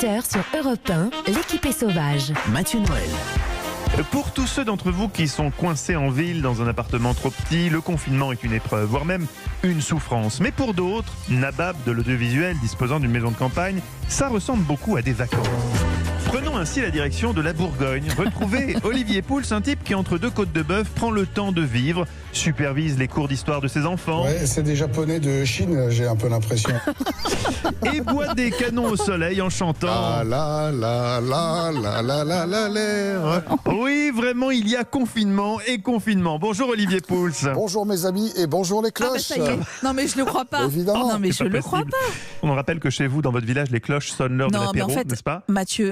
Heure sur Europe 1, l'équipe est sauvage. Mathieu Noël. Pour tous ceux d'entre vous qui sont coincés en ville dans un appartement trop petit, le confinement est une épreuve, voire même une souffrance. Mais pour d'autres, nababs de l'audiovisuel disposant d'une maison de campagne, ça ressemble beaucoup à des vacances. Prenons ainsi la direction de la Bourgogne. Retrouvez Olivier Pouls, un type qui, entre deux côtes de bœuf, prend le temps de vivre, supervise les cours d'histoire de ses enfants. Ouais, c'est des Japonais de Chine, j'ai un peu l'impression. Et boit des canons au soleil en chantant. Ah la la la la la la la l'air. Oui, vraiment, il y a confinement et confinement. Bonjour Olivier Pouls. Bonjour mes amis et bonjour les cloches. ça y est. Non mais je le crois pas. Évidemment. Oh, non mais je C'est pas le crois possible. pas. On rappelle que chez vous, dans votre village, les cloches sonnent l'heure de Non mais l'apéro, en fait, n'est-ce pas? Mathieu,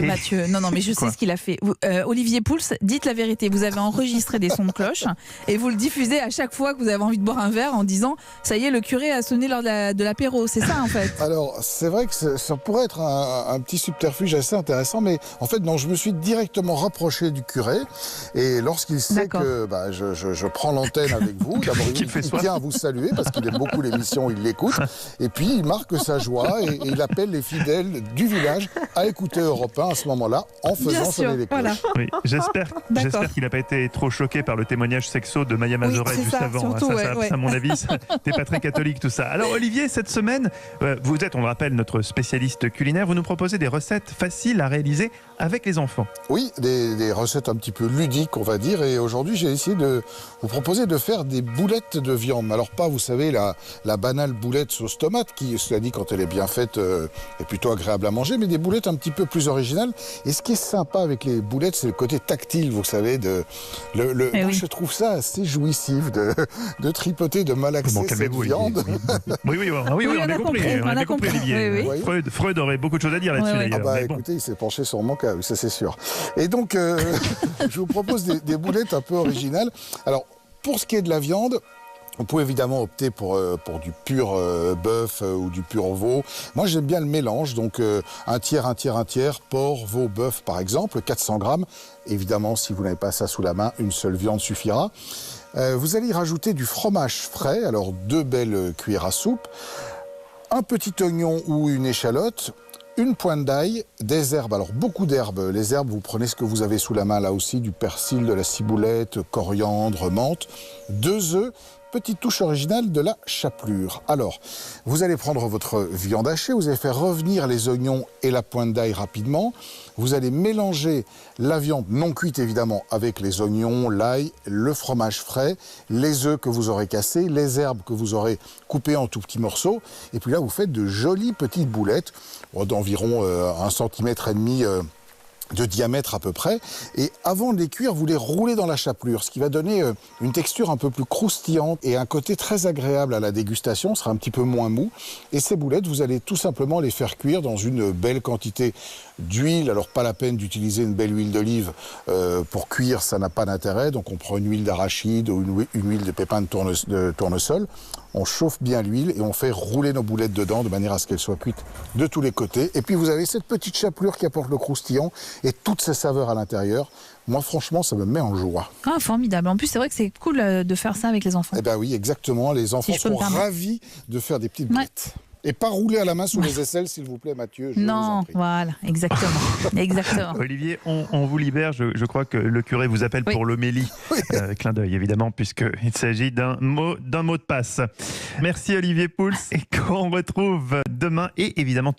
non mais je Quoi sais ce qu'il a fait. Olivier Pouls, dites la vérité. Vous avez enregistré des sons de cloche et vous le diffusez à chaque fois que vous avez envie de boire un verre en disant ça y est, le curé a sonné lors de l'apéro. C'est ça en fait. Alors, c'est vrai que ça pourrait être un petit subterfuge assez intéressant, mais en fait, non, je me suis directement rapproché du curé, et lorsqu'il sait D'accord. que je prends l'antenne avec vous, d'abord Qu'il il fait soif. tient à vous saluer, parce qu'il aime beaucoup l'émission, il l'écoute, et puis il marque sa joie, et il appelle les fidèles du village à écouter Europe 1 à ce moment-là, en faisant Bien sonner sûr, les cloches. voilà. Oui, j'espère qu'il n'a pas été trop choqué par le témoignage sexo de Maya Mazoret c'est juste ça, avant. surtout, ouais. À mon avis, t'es pas très catholique tout ça. Alors Olivier, cette semaine, vous êtes, on le rappelle, notre spécialiste culinaire. Vous nous proposez des recettes faciles à réaliser avec les enfants. Oui, des recettes un petit peu ludiques, on va dire. Et aujourd'hui, j'ai essayé de vous proposer de faire des boulettes de viande. Alors pas, vous savez, la banale boulette sauce tomate, qui, cela dit, quand elle est bien faite, est plutôt agréable à manger, mais des boulettes un petit peu plus originales. Et ce qui est sympa avec les boulettes, c'est le côté tactile, vous savez. Moi, oui. je trouve ça assez jouissif de tripoter, de malaxer Bon, cette calmez-vous, viande. Olivier. Oui, on a compris. On a compris, Olivier. Oui, oui. Freud aurait beaucoup de choses à dire là-dessus, Ouais, ouais. Ah d'ailleurs. bah Mais bon. écoutez, il s'est penché sur mon cas, oui, ça c'est sûr. Et donc, je vous propose des boulettes un peu originales. Alors, pour ce qui est de la viande, on peut évidemment opter pour du pur bœuf ou du pur veau. Moi, j'aime bien le mélange, donc un tiers, porc, veau, bœuf par exemple, 400 grammes. Évidemment, si vous n'avez pas ça sous la main, une seule viande suffira. Vous allez y rajouter du fromage frais, alors 2 belles cuillères à soupe, un petit oignon ou une échalote, une pointe d'ail, des herbes, alors beaucoup d'herbes. Les herbes, vous prenez ce que vous avez sous la main là aussi, du persil, de la ciboulette, coriandre, menthe, 2 œufs, petite touche originale de la chapelure. Alors, vous allez prendre votre viande hachée, vous allez faire revenir les oignons et la pointe d'ail rapidement. Vous allez mélanger la viande non cuite évidemment avec les oignons, l'ail, le fromage frais, les œufs que vous aurez cassés, les herbes que vous aurez coupées en tout petits morceaux. Et puis là, vous faites de jolies petites boulettes d'environ 1,5 cm de diamètre à peu près, et avant de les cuire, vous les roulez dans la chapelure, ce qui va donner une texture un peu plus croustillante et un côté très agréable à la dégustation, ce sera un petit peu moins mou. Et ces boulettes, vous allez tout simplement les faire cuire dans une belle quantité d'huile. Alors pas la peine d'utiliser une belle huile d'olive pour cuire, ça n'a pas d'intérêt, donc on prend une huile d'arachide ou une huile de pépins de tournesol. On chauffe bien l'huile et on fait rouler nos boulettes dedans de manière à ce qu'elles soient cuites de tous les côtés. Et puis vous avez cette petite chapelure qui apporte le croustillant et toutes ces saveurs à l'intérieur. Moi, franchement, ça me met en joie. Ah, formidable. En plus, c'est vrai que c'est cool de faire ça avec les enfants. Eh bien oui, exactement. Les enfants Si je peux me seront permettre. ravis de faire des petites Ouais. boulettes. Et pas rouler à la main sous les aisselles, s'il vous plaît, Mathieu. Je vous en Non, prie. voilà, exactement. Exactement. Olivier, on vous libère. Je crois que le curé vous appelle Oui. pour l'homélie. Clin d'œil, évidemment, puisqu'il s'agit d'un mot de passe. Merci Olivier Pouls, et qu'on retrouve demain et évidemment